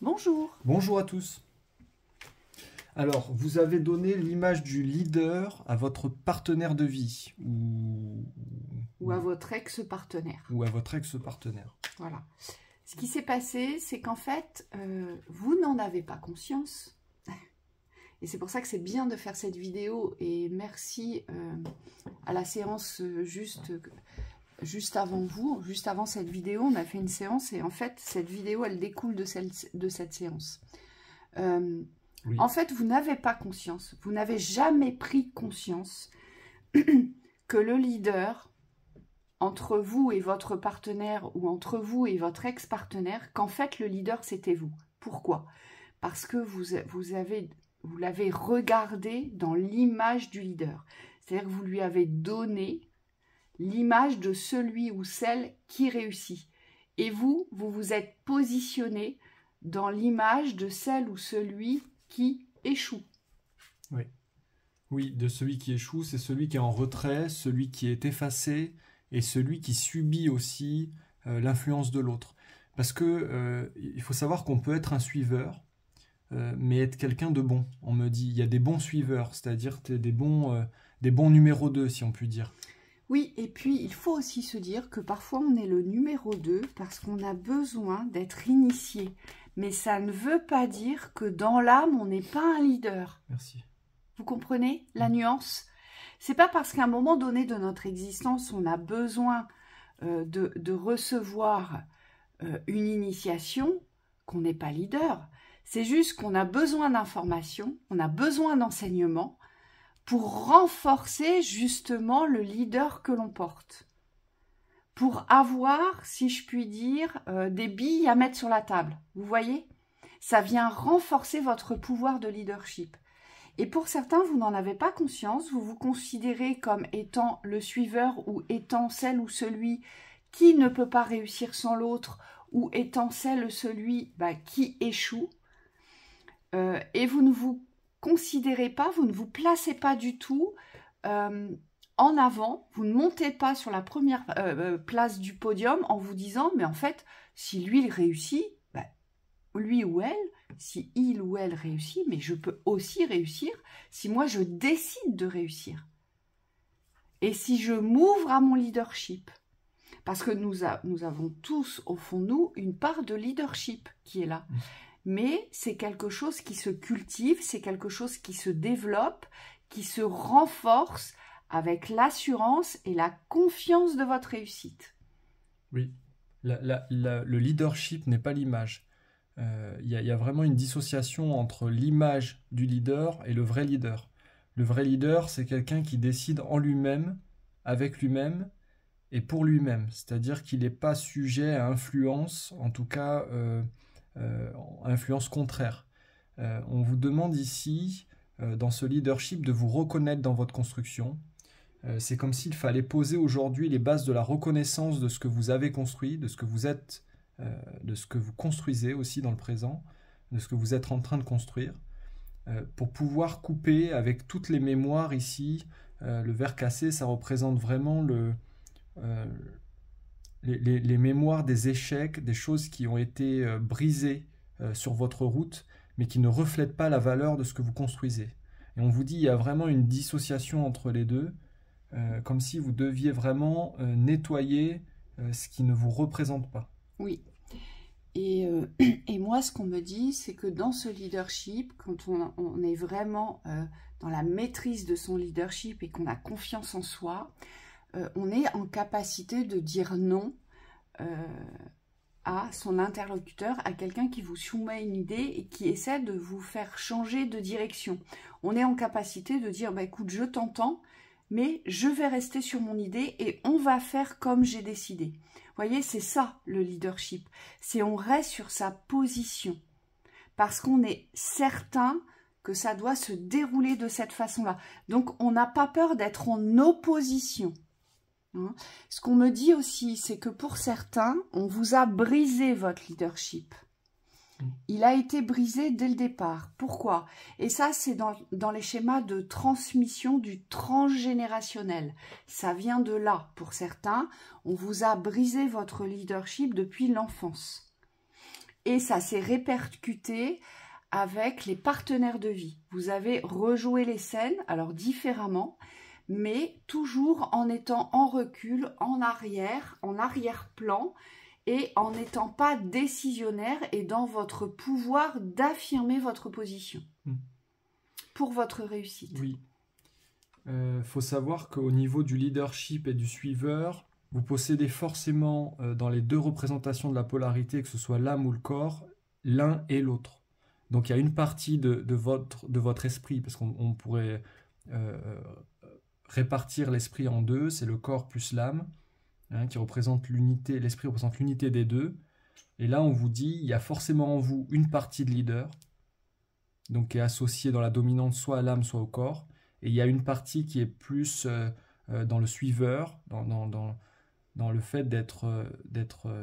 Bonjour. Bonjour à tous. Alors, vous avez donné l'image du leader à votre partenaire de vie Ou à votre ex-partenaire. ou à votre ex-partenaire. Voilà. Ce qui s'est passé, c'est qu'en fait, vous n'en avez pas conscience. Et c'est pour ça que c'est bien de faire cette vidéo. Et merci à la séance juste avant vous, juste avant cette vidéo, on a fait une séance. Et en fait, cette vidéo, elle découle de cette séance. Oui. En fait, vous n'avez pas conscience, vous n'avez jamais pris conscience que le leader, entre vous et votre partenaire ou entre vous et votre ex-partenaire, qu'en fait, le leader, c'était vous. Pourquoi? Parce que vous l'avez regardé dans l'image du leader. C'est-à-dire que vous lui avez donné l'image de celui ou celle qui réussit. Et vous vous êtes positionné dans l'image de celle ou celui qui échoue. Oui. Oui, de celui qui échoue, c'est celui qui est en retrait, celui qui est effacé et celui qui subit aussi l'influence de l'autre. Parce que il faut savoir qu'on peut être un suiveur, mais être quelqu'un de bon. On me dit, il y a des bons suiveurs, c'est-à-dire des bons numéro 2, si on peut dire. Oui, et puis il faut aussi se dire que parfois on est le numéro 2 parce qu'on a besoin d'être initié. Mais ça ne veut pas dire que dans l'âme, on n'est pas un leader. Merci. Vous comprenez la nuance? C'est pas parce qu'à un moment donné de notre existence, on a besoin de recevoir une initiation qu'on n'est pas leader. C'est juste qu'on a besoin d'informations, on a besoin d'enseignement pour renforcer justement le leader que l'on porte. Pour avoir, si je puis dire, des billes à mettre sur la table. Vous voyez? Ça vient renforcer votre pouvoir de leadership. Et pour certains, vous n'en avez pas conscience, vous vous considérez comme étant le suiveur ou étant celle ou celui qui ne peut pas réussir sans l'autre ou étant celle ou celui qui échoue. Et vous ne vous considérez pas, vous ne vous placez pas du tout en avant, vous ne montez pas sur la première place du podium en vous disant « mais en fait, si lui il réussit, lui ou elle, si il ou elle réussit, mais je peux aussi réussir si moi je décide de réussir. Et si je m'ouvre à mon leadership, parce que nous avons tous au fond de nous une part de leadership qui est là. Mais c'est quelque chose qui se cultive, c'est quelque chose qui se développe, qui se renforce avec l'assurance et la confiance de votre réussite. Oui, le leadership n'est pas l'image. Il y a vraiment une dissociation entre l'image du leader et le vrai leader. Le vrai leader, c'est quelqu'un qui décide en lui-même, avec lui-même et pour lui-même. C'est-à-dire qu'il n'est pas sujet à influence, en tout cas influence contraire. On vous demande ici, dans ce leadership, de vous reconnaître dans votre construction. C'est comme s'il fallait poser aujourd'hui les bases de la reconnaissance de ce que vous avez construit, de ce que vous êtes, de ce que vous construisez aussi dans le présent, de ce que vous êtes en train de construire, pour pouvoir couper avec toutes les mémoires ici. Le verre cassé, ça représente vraiment les mémoires des échecs, des choses qui ont été brisées sur votre route, mais qui ne reflètent pas la valeur de ce que vous construisez. Et on vous dit, il y a vraiment une dissociation entre les deux, comme si vous deviez vraiment nettoyer ce qui ne vous représente pas. Oui. Et moi, ce qu'on me dit, c'est que dans ce leadership, quand on est vraiment dans la maîtrise de son leadership et qu'on a confiance en soi, on est en capacité de dire non à son interlocuteur, à quelqu'un qui vous soumet une idée et qui essaie de vous faire changer de direction. On est en capacité de dire, écoute, je t'entends, mais je vais rester sur mon idée et on va faire comme j'ai décidé. Vous voyez, c'est ça le leadership. C'est on reste sur sa position parce qu'on est certain que ça doit se dérouler de cette façon-là. Donc, on n'a pas peur d'être en opposition. Hein. Ce qu'on me dit aussi, c'est que pour certains, on vous a brisé votre leadership. Il a été brisé dès le départ. Pourquoi? Et ça, c'est dans les schémas de transmission du transgénérationnel. Ça vient de là. Pour certains, on vous a brisé votre leadership depuis l'enfance. Et ça s'est répercuté avec les partenaires de vie. Vous avez rejoué les scènes, alors différemment, mais toujours en étant en recul, en arrière-plan, et en n'étant pas décisionnaire et dans votre pouvoir d'affirmer votre position pour votre réussite. Oui. Faut savoir qu'au niveau du leadership et du suiveur, vous possédez forcément dans les deux représentations de la polarité, que ce soit l'âme ou le corps, l'un et l'autre. Donc il y a une partie de votre esprit, parce qu'on pourrait répartir l'esprit en deux, c'est le corps plus l'âme, hein, qui représente l'unité, l'esprit représente l'unité des deux. Et là on vous dit, il y a forcément en vous une partie de leader, donc qui est associée dans la dominante soit à l'âme, soit au corps. Et il y a une partie qui est plus dans le suiveur, dans le fait d'être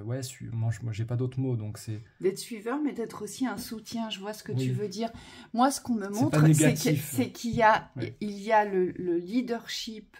ouais, moi j'ai pas d'autres mots, donc c'est d'être suiveur, mais d'être aussi un soutien. Je vois ce que oui. tu veux dire. Moi, ce qu'on me montre, c'est qu'il y a, ouais. Il y a le leadership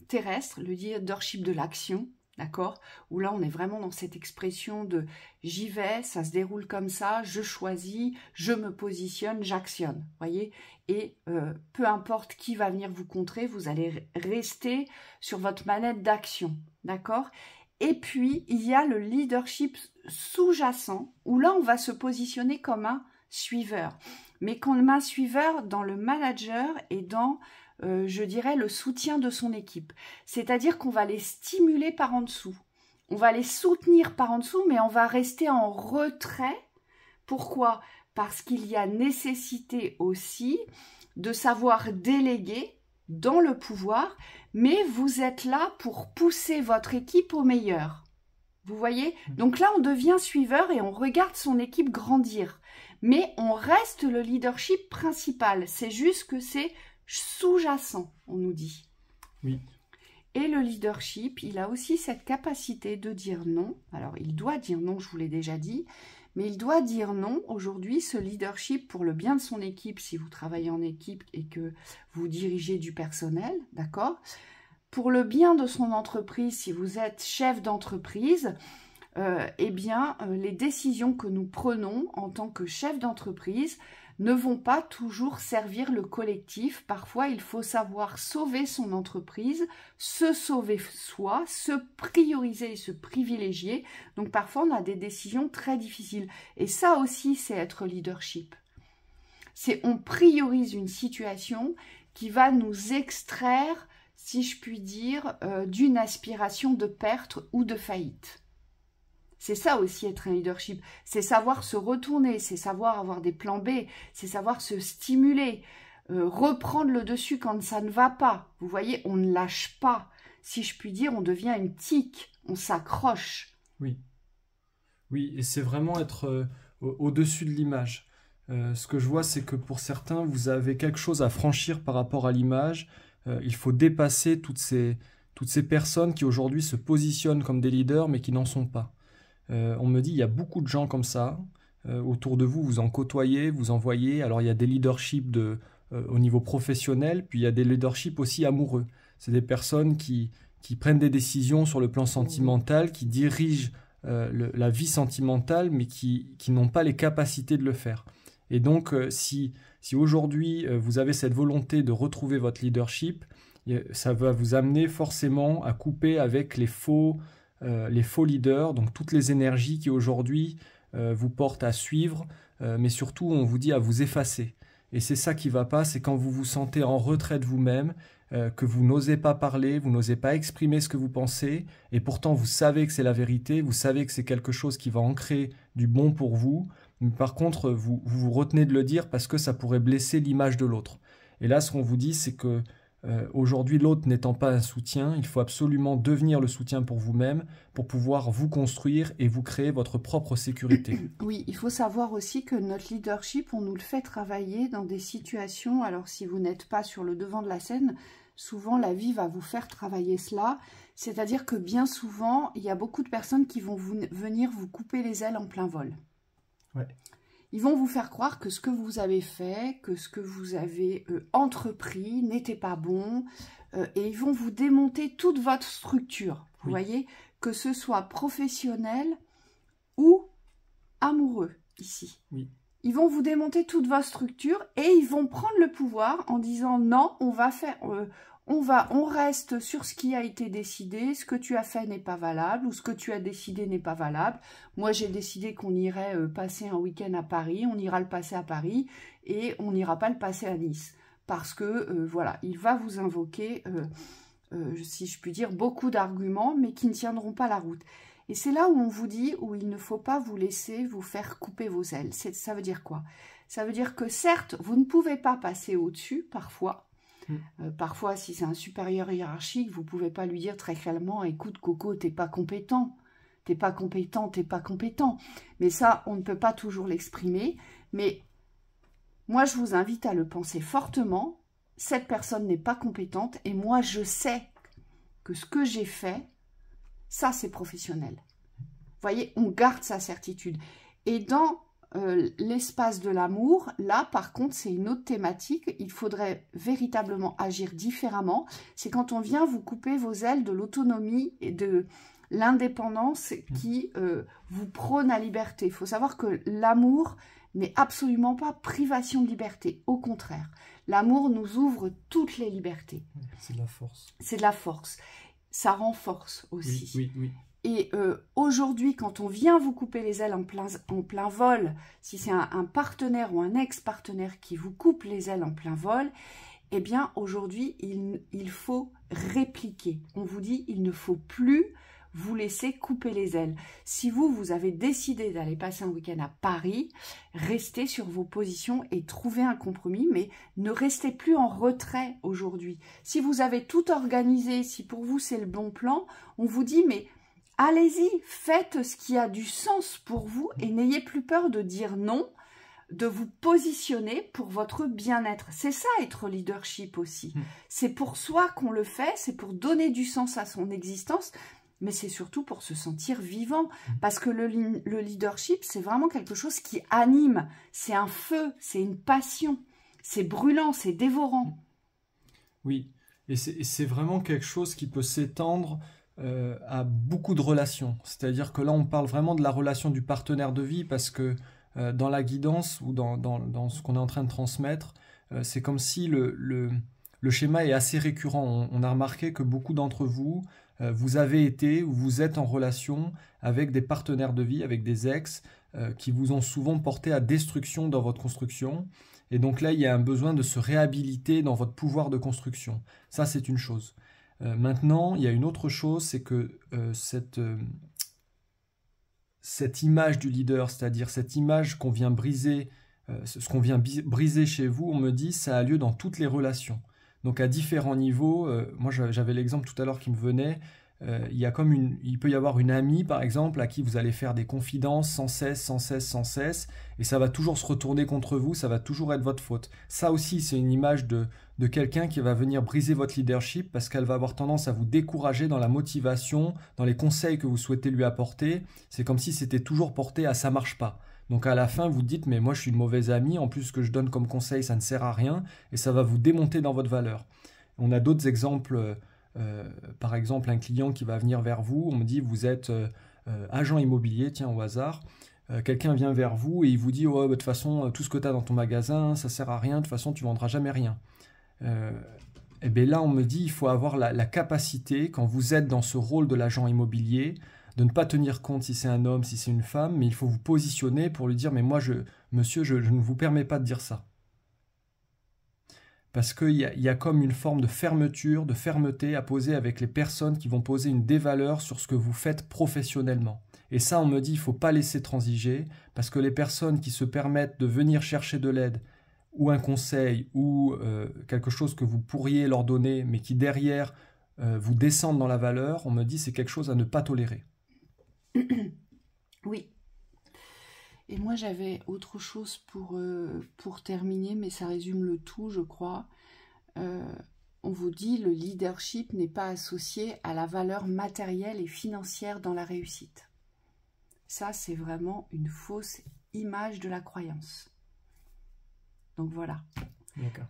terrestre, le leadership de l'action, d'accord, où là on est vraiment dans cette expression de j'y vais, ça se déroule comme ça, je choisis, je me positionne, j'actionne, voyez. Et peu importe qui va venir vous contrer, vous allez rester sur votre manette d'action, d'accord. Et puis, il y a le leadership sous-jacent, où là, on va se positionner comme un suiveur. Mais comme un suiveur dans le manager et dans, je dirais, le soutien de son équipe. C'est-à-dire qu'on va les stimuler par en dessous. On va les soutenir par en dessous, mais on va rester en retrait. Pourquoi ? Parce qu'il y a nécessité aussi de savoir déléguer dans le pouvoir, mais vous êtes là pour pousser votre équipe au meilleur. Vous voyez? Donc là, on devient suiveur et on regarde son équipe grandir. Mais on reste le leadership principal. C'est juste que c'est sous-jacent, on nous dit. Oui. Et le leadership, il a aussi cette capacité de dire non. Alors, il doit dire non, je vous l'ai déjà dit. Mais il doit dire non. Aujourd'hui, ce leadership pour le bien de son équipe, si vous travaillez en équipe et que vous dirigez du personnel, d'accord ? Pour le bien de son entreprise, si vous êtes chef d'entreprise, eh bien, les décisions que nous prenons en tant que chef d'entreprise ne vont pas toujours servir le collectif. Parfois, il faut savoir sauver son entreprise, se sauver soi, se prioriser et se privilégier. Donc, parfois, on a des décisions très difficiles. Et ça aussi, c'est être leadership. C'est on priorise une situation qui va nous extraire, si je puis dire, d'une aspiration de perte ou de faillite. C'est ça aussi être un leadership, c'est savoir se retourner, c'est savoir avoir des plans B, c'est savoir se stimuler, reprendre le dessus quand ça ne va pas. Vous voyez, on ne lâche pas. Si je puis dire, on devient une tique, on s'accroche. Oui, oui, et c'est vraiment être au-dessus de l'image. Ce que je vois, c'est que pour certains, vous avez quelque chose à franchir par rapport à l'image. Il faut dépasser toutes ces personnes qui aujourd'hui se positionnent comme des leaders, mais qui n'en sont pas. On me dit, il y a beaucoup de gens comme ça. Autour de vous, vous en côtoyez, vous en voyez. Alors, il y a des leaderships au niveau professionnel, puis il y a des leaderships aussi amoureux. C'est des personnes qui prennent des décisions sur le plan sentimental, qui dirigent la vie sentimentale, mais qui n'ont pas les capacités de le faire. Et donc, si aujourd'hui, vous avez cette volonté de retrouver votre leadership, ça va vous amener forcément à couper avec les faux leaders, donc toutes les énergies qui aujourd'hui vous portent à suivre, mais surtout on vous dit à vous effacer. Et c'est ça qui ne va pas, c'est quand vous vous sentez en retrait de vous-même, que vous n'osez pas parler, vous n'osez pas exprimer ce que vous pensez, et pourtant vous savez que c'est la vérité, vous savez que c'est quelque chose qui va ancrer du bon pour vous, mais par contre vous retenez de le dire parce que ça pourrait blesser l'image de l'autre. Et là ce qu'on vous dit c'est que aujourd'hui, l'autre n'étant pas un soutien, il faut absolument devenir le soutien pour vous-même pour pouvoir vous construire et vous créer votre propre sécurité. Oui, il faut savoir aussi que notre leadership, on nous le fait travailler dans des situations. Alors, si vous n'êtes pas sur le devant de la scène, souvent la vie va vous faire travailler cela. C'est-à-dire que bien souvent, il y a beaucoup de personnes qui vont venir vous couper les ailes en plein vol. Ouais. Ils vont vous faire croire que ce que vous avez fait, que ce que vous avez entrepris n'était pas bon. Et ils vont vous démonter toute votre structure. Vous voyez, que ce soit professionnel ou amoureux ici. Oui. Ils vont vous démonter toute votre structure et ils vont prendre le pouvoir en disant non, on reste sur ce qui a été décidé, ce que tu as fait n'est pas valable ou ce que tu as décidé n'est pas valable. Moi, j'ai décidé qu'on irait passer un week-end à Paris, on ira le passer à Paris et on n'ira pas le passer à Nice. Parce que, voilà, il va vous invoquer, si je puis dire, beaucoup d'arguments, mais qui ne tiendront pas la route. Et c'est là où on vous dit, où il ne faut pas vous laisser vous faire couper vos ailes. Ça veut dire quoi? Ça veut dire que certes, vous ne pouvez pas passer au-dessus, parfois. Parfois, si c'est un supérieur hiérarchique, vous ne pouvez pas lui dire très clairement, écoute Coco, t'es pas compétent. T'es pas compétent, t'es pas compétent. Mais ça, on ne peut pas toujours l'exprimer. Mais moi, je vous invite à le penser fortement. Cette personne n'est pas compétente et moi, je sais que ce que j'ai fait, ça, c'est professionnel. Vous voyez, on garde sa certitude. Et dans l'espace de l'amour, là, par contre, c'est une autre thématique. Il faudrait véritablement agir différemment. C'est quand on vient vous couper vos ailes de l'autonomie et de l'indépendance qui vous prône la liberté. Il faut savoir que l'amour n'est absolument pas privation de liberté. Au contraire, l'amour nous ouvre toutes les libertés. C'est de la force. C'est de la force. Ça renforce aussi. Oui, oui, oui. Et aujourd'hui, quand on vient vous couper les ailes en plein vol, si c'est un partenaire ou un ex-partenaire qui vous coupe les ailes en plein vol, eh bien, aujourd'hui, il faut répliquer. On vous dit, il ne faut plus vous laisser couper les ailes. Si vous avez décidé d'aller passer un week-end à Paris, restez sur vos positions et trouvez un compromis, mais ne restez plus en retrait aujourd'hui. Si vous avez tout organisé, si pour vous c'est le bon plan, on vous dit, mais allez-y, faites ce qui a du sens pour vous et n'ayez plus peur de dire non, de vous positionner pour votre bien-être. C'est ça, être leadership aussi. C'est pour soi qu'on le fait, c'est pour donner du sens à son existence, mais c'est surtout pour se sentir vivant. Parce que le leadership, c'est vraiment quelque chose qui anime. C'est un feu, c'est une passion. C'est brûlant, c'est dévorant. Oui, et c'est vraiment quelque chose qui peut s'étendre à beaucoup de relations. C'est-à-dire que là, on parle vraiment de la relation du partenaire de vie parce que dans la guidance ou dans ce qu'on est en train de transmettre, c'est comme si le schéma est assez récurrent. On a remarqué que beaucoup d'entre vous, vous avez été ou vous êtes en relation avec des partenaires de vie, avec des ex, qui vous ont souvent porté à destruction dans votre construction. Et donc là, il y a un besoin de se réhabiliter dans votre pouvoir de construction. Ça, c'est une chose. Maintenant, il y a une autre chose, c'est que cette image du leader, c'est-à-dire cette image qu'on vient briser, ce qu'on vient briser chez vous, on me dit, ça a lieu dans toutes les relations. Donc à différents niveaux, moi j'avais l'exemple tout à l'heure qui me venait, il peut y avoir une amie par exemple à qui vous allez faire des confidences sans cesse, et ça va toujours se retourner contre vous, ça va toujours être votre faute. Ça aussi c'est une image de quelqu'un qui va venir briser votre leadership parce qu'elle va avoir tendance à vous décourager dans la motivation, dans les conseils que vous souhaitez lui apporter. C'est comme si c'était toujours porté à ça marche pas. Donc à la fin, vous dites, mais moi je suis une mauvaise amie, en plus ce que je donne comme conseil, ça ne sert à rien, et ça va vous démonter dans votre valeur. On a d'autres exemples, par exemple un client qui va venir vers vous, on me dit, vous êtes agent immobilier, tiens au hasard, quelqu'un vient vers vous et il vous dit, oh, bah, de toute façon, tout ce que tu as dans ton magasin, ça sert à rien, de toute façon tu vendras jamais rien. Et bien là, on me dit, il faut avoir la capacité, quand vous êtes dans ce rôle de l'agent immobilier, de ne pas tenir compte si c'est un homme, si c'est une femme, mais il faut vous positionner pour lui dire « mais moi, monsieur, je ne vous permets pas de dire ça ». Parce qu'il y a comme une forme de fermeture, de fermeté à poser avec les personnes qui vont poser une dévaleur sur ce que vous faites professionnellement. Et ça, on me dit, il ne faut pas laisser transiger, parce que les personnes qui se permettent de venir chercher de l'aide, ou un conseil, ou quelque chose que vous pourriez leur donner, mais qui derrière vous descendent dans la valeur, on me dit c'est quelque chose à ne pas tolérer. Oui. Et moi, j'avais autre chose pour terminer, mais ça résume le tout, je crois. On vous dit, le leadership n'est pas associé à la valeur matérielle et financière dans la réussite. Ça, c'est vraiment une fausse image de la croyance. Donc voilà. D'accord.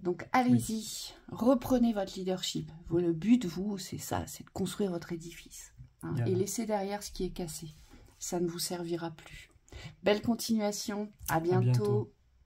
Donc allez-y, reprenez votre leadership. Le but, vous, c'est ça, c'est de construire votre édifice. Hein, et laissez derrière ce qui est cassé. Ça ne vous servira plus. Belle continuation. À À bientôt. bientôt.